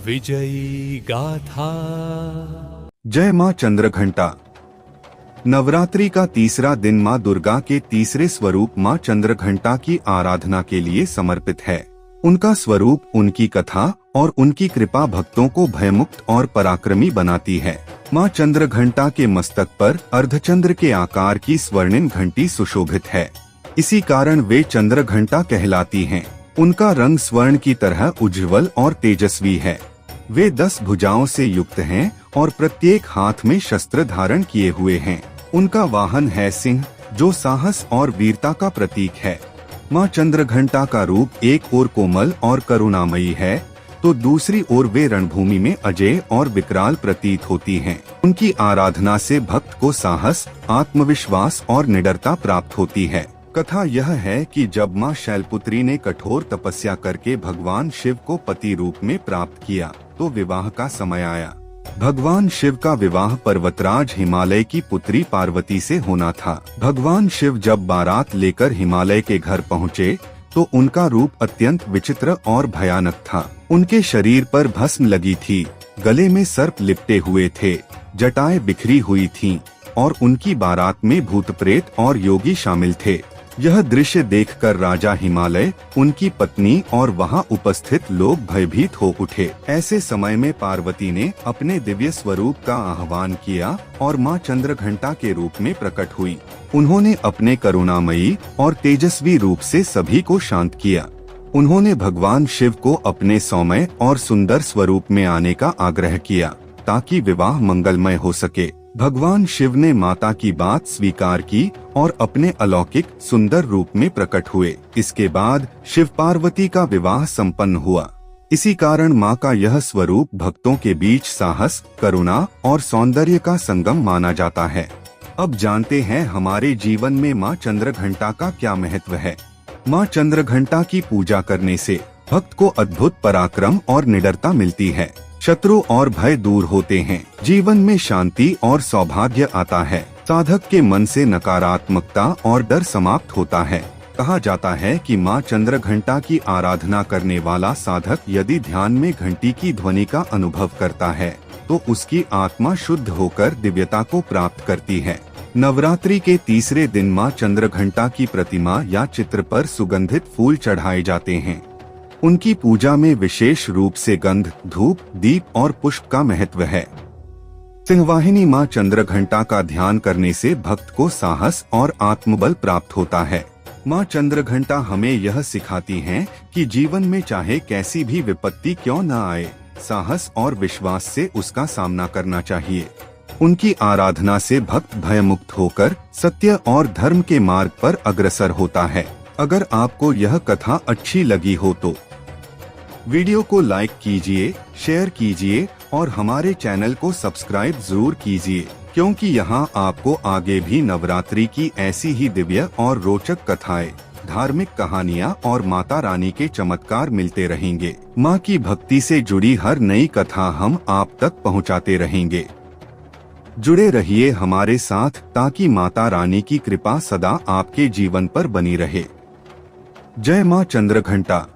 विजयी गाथा। जय मां चंद्रघंटा। नवरात्रि का तीसरा दिन मां दुर्गा के तीसरे स्वरूप मां चंद्रघंटा की आराधना के लिए समर्पित है। उनका स्वरूप, उनकी कथा और उनकी कृपा भक्तों को भयमुक्त और पराक्रमी बनाती है। मां चंद्रघंटा के मस्तक पर अर्धचंद्र के आकार की स्वर्णिम घंटी सुशोभित है। इसी कारण वे चंद्रघंटा कहलाती हैं। उनका रंग स्वर्ण की तरह उज्ज्वल और तेजस्वी है। वे 10 भुजाओं से युक्त हैं और प्रत्येक हाथ में शस्त्र धारण किए हुए हैं। उनका वाहन है सिंह, जो साहस और वीरता का प्रतीक है। मां चंद्रघंटा का रूप एक ओर कोमल और करुणामयी है, तो दूसरी ओर वे रणभूमि में अजय और विकराल प्रतीत होती हैं। उनकी आराधना से भक्त को साहस, आत्मविश्वास और निडरता प्राप्त होती है। कथा यह है कि जब मां शैलपुत्री ने कठोर तपस्या करके भगवान शिव को पति रूप में प्राप्त किया, तो विवाह का समय आया। भगवान शिव का विवाह पर्वतराज हिमालय की पुत्री पार्वती से होना था। भगवान शिव जब बारात लेकर हिमालय के घर पहुँचे, तो उनका रूप अत्यंत विचित्र और भयानक था। उनके शरीर पर भस्म लगी थी, गले में सर्प लिपटे हुए थे, जटाएं बिखरी हुई थीं, और उनकी बारात में भूत प्रेत और योगी शामिल थे। यह दृश्य देखकर राजा हिमालय, उनकी पत्नी और वहां उपस्थित लोग भयभीत हो उठे। ऐसे समय में पार्वती ने अपने दिव्य स्वरूप का आह्वान किया और मां चंद्रघंटा के रूप में प्रकट हुई। उन्होंने अपने करुणामयी और तेजस्वी रूप से सभी को शांत किया। उन्होंने भगवान शिव को अपने सौम्य और सुंदर स्वरूप में आने का आग्रह किया, ताकि विवाह मंगलमय हो सके। भगवान शिव ने माता की बात स्वीकार की और अपने अलौकिक सुंदर रूप में प्रकट हुए। इसके बाद शिव पार्वती का विवाह संपन्न हुआ। इसी कारण मां का यह स्वरूप भक्तों के बीच साहस, करुणा और सौंदर्य का संगम माना जाता है। अब जानते हैं हमारे जीवन में मां चंद्रघंटा का क्या महत्व है। मां चंद्रघंटा की पूजा करने से भक्त को अद्भुत पराक्रम और निडरता मिलती है। शत्रु और भय दूर होते हैं। जीवन में शांति और सौभाग्य आता है। साधक के मन से नकारात्मकता और डर समाप्त होता है। कहा जाता है कि मां चंद्रघंटा की आराधना करने वाला साधक यदि ध्यान में घंटी की ध्वनि का अनुभव करता है, तो उसकी आत्मा शुद्ध होकर दिव्यता को प्राप्त करती है। नवरात्रि के तीसरे दिन मां चंद्रघंटा की प्रतिमा या चित्र पर सुगंधित फूल चढ़ाए जाते हैं। उनकी पूजा में विशेष रूप से गंध, धूप, दीप और पुष्प का महत्व है। सिंहवाहिनी मां चंद्रघंटा का ध्यान करने से भक्त को साहस और आत्मबल प्राप्त होता है। मां चंद्रघंटा हमें यह सिखाती हैं कि जीवन में चाहे कैसी भी विपत्ति क्यों न आए, साहस और विश्वास से उसका सामना करना चाहिए। उनकी आराधना से भक्त भयमुक्त होकर सत्य और धर्म के मार्ग पर अग्रसर होता है। अगर आपको यह कथा अच्छी लगी हो तो वीडियो को लाइक कीजिए, शेयर कीजिए और हमारे चैनल को सब्सक्राइब जरूर कीजिए, क्योंकि यहाँ आपको आगे भी नवरात्रि की ऐसी ही दिव्य और रोचक कथाएं, धार्मिक कहानियाँ और माता रानी के चमत्कार मिलते रहेंगे। माँ की भक्ति से जुड़ी हर नई कथा हम आप तक पहुँचाते रहेंगे। जुड़े रहिए हमारे साथ, ताकि माता रानी की कृपा सदा आपके जीवन पर बनी रहे। जय मां चंद्रघंटा।